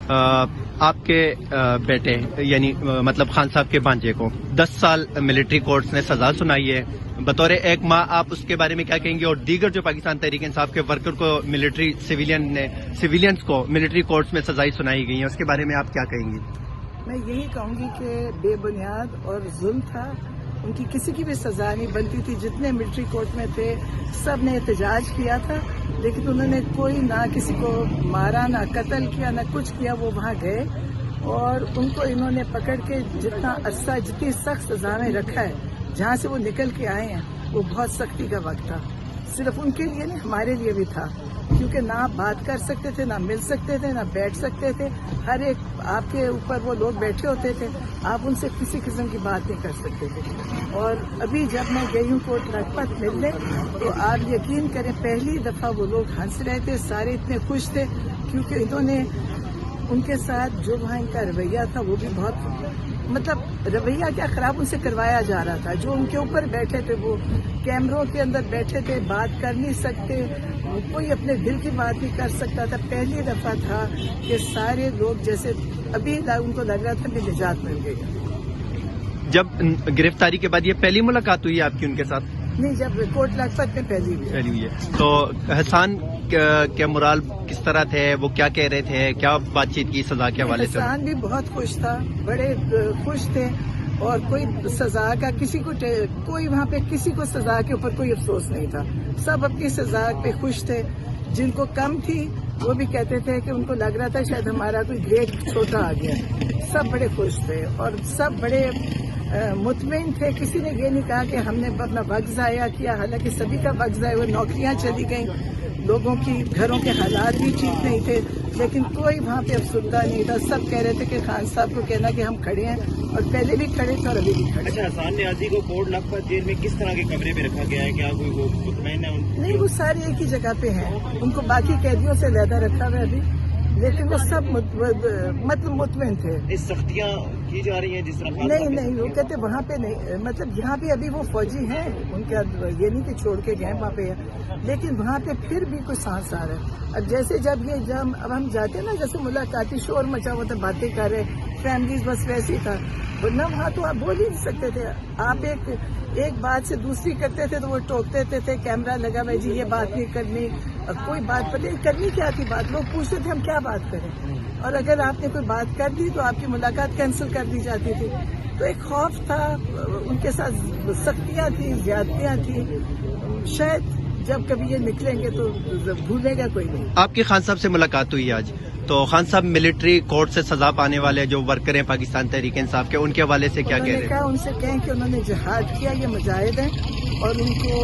آپ کے بیٹے یعنی مطلب خان صاحب کے بھانجے کو 10 سال ملٹری کورٹس نے سزا سنائی ہے، بطور ایک ماں آپ اس کے بارے میں کیا کہیں گے؟ اور دیگر جو پاکستان تحریک انصاف کے ورکر کو ملٹری سویلینز کو ملٹری کورٹس میں سزائیں سنائی گئی ہیں، اس کے بارے میں آپ کیا کہیں گی؟ میں یہی کہوں گی کہ بے بنیاد اور ظلم تھا، ان کی کسی کی بھی سزا نہیں بنتی تھی۔ جتنے ملٹری کورٹ میں تھے سب نے احتجاج کیا تھا، لیکن انہوں نے کوئی نہ کسی کو مارا، نہ قتل کیا، نہ کچھ کیا۔ وہ وہاں گئے اور ان کو انہوں نے پکڑ کے جتنا عرصہ جتنی سخت سزا میں رکھا ہے، جہاں سے وہ نکل کے آئے ہیں وہ بہت سختی کا وقت تھا۔ صرف ان کے لیے نہیں، ہمارے لیے بھی تھا، کیونکہ نہ آپ بات کر سکتے تھے، نہ مل سکتے تھے، نہ بیٹھ سکتے تھے۔ ہر ایک آپ کے اوپر وہ لوگ بیٹھے ہوتے تھے، آپ ان سے کسی قسم کی بات نہیں کر سکتے تھے۔ اور ابھی جب میں گئی ہوں کوٹ لکھپت ملنے، تو آپ یقین کریں پہلی دفعہ وہ لوگ ہنس رہے تھے، سارے اتنے خوش تھے، کیونکہ انہوں نے ان کے ساتھ جو وہاں ان کا رویہ تھا وہ بھی بہت مطلب رویہ کیا خراب ان سے کروایا جا رہا تھا۔ جو ان کے اوپر بیٹھے تھے وہ کیمروں کے اندر بیٹھے تھے، بات کر نہیں سکتے، کوئی اپنے دل کی بات نہیں کر سکتا تھا۔ پہلی دفعہ تھا کہ سارے لوگ جیسے ابھی ان کو لگ رہا تھا کہ نجات مل گئی۔ جب گرفتاری کے بعد یہ پہلی ملاقات ہوئی ہے آپ کی ان کے ساتھ؟ نہیں، جب کوٹ لکھپت میں پہلی ہوئی ہے۔ تو حسان کے مرال کس طرح تھے؟ وہ کیا کہہ رہے تھے؟ کیا بات چیت کی سزا کے حوالے سے؟ حسان بھی بہت خوش تھا، بڑے خوش تھے، اور کوئی سزا کا کوئی وہاں پہ کسی کو سزا کے اوپر کوئی افسوس نہیں تھا۔ سب اپنی سزا پہ خوش تھے۔ جن کو کم تھی وہ بھی کہتے تھے کہ ان کو لگ رہا تھا شاید ہمارا کوئی گریڈ چھوٹا آ گیا۔ سب بڑے خوش تھے اور سب بڑے مطمئن تھے۔ کسی نے یہ نہیں کہا کہ ہم نے اپنا وقت ضائع کیا، حالانکہ سبھی کا وقت ضائع ہوا، نوکریاں چلی گئیں، لوگوں کی گھروں کے حالات بھی ٹھیک نہیں تھے، لیکن کوئی وہاں پہ افسردہ نہیں تھا۔ سب کہہ رہے تھے کہ خان صاحب کو کہنا کہ ہم کھڑے ہیں، اور پہلے بھی کھڑے تھے اور ابھی بھی کھڑے۔ اچھا، حسان نیازی کو کوٹ لکھپت جیل میں کس طرح کے کمرے میں رکھا گیا ہے؟ کیا کوئی وہ مطمئن ہے؟ نہیں، وہ سارے ایک ہی جگہ پہ ہیں، ان کو باقی قیدیوں سے علیحدہ رکھا ہوا ہے ابھی، لیکن وہ سب مطلب مطمئن تھے۔ سختیاں کی جا رہی ہیں جس طرح؟ نہیں، وہ کہتے وہاں پہ نہیں، مطلب یہاں پہ ابھی وہ فوجی ہیں، ان کا یہ نہیں کہ چھوڑ کے گئے وہاں پہ، لیکن وہاں پہ پھر بھی کوئی سانس آ رہا ہے۔ اب جیسے جب ہم جاتے ہیں نا، جیسے ملاقاتی شور مچا ہوا تھا، باتیں کر رہے فیملیز، بس ویسے ہی تھا، ورنہ وہاں تو آپ بول ہی نہیں سکتے تھے۔ آپ ایک بات سے دوسری کرتے تھے تو وہ ٹوکتے تھے، کیمرہ لگا ہوا جی یہ بات نہیں کرنی، کوئی بات پتہ نہیں کرنی کیا تھی بات، لوگ پوچھتے تھے ہم کیا بات کریں، اور اگر آپ نے کوئی بات کر دی تو آپ کی ملاقات کینسل کر دی جاتی تھی۔ تو ایک خوف تھا، ان کے ساتھ سختیاں تھیں، زیادتیاں تھیں، شاید جب کبھی یہ نکلیں گے تو بھولے گا کوئی نہیں۔ آپ کی خان صاحب سے ملاقات ہوئی آج، تو خان صاحب ملٹری کورٹ سے سزا پانے والے جو ورکر ہیں پاکستان تحریک انصاف کے، ان کے حوالے سے کیا کہہ رہے ہیں؟ کہا ان سے کہیں کہ انہوں نے جہاد کیا، یہ مجاہد ہیں، اور ان کو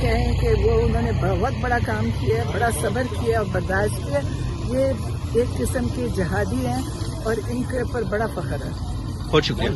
کہیں کہ وہ انہوں نے بہت بڑا کام کیا، بڑا صبر کیا اور برداشت کیا، یہ ایک قسم کے جہادی ہیں اور ان کے اوپر بڑا فخر ہے۔ بہت شکریہ۔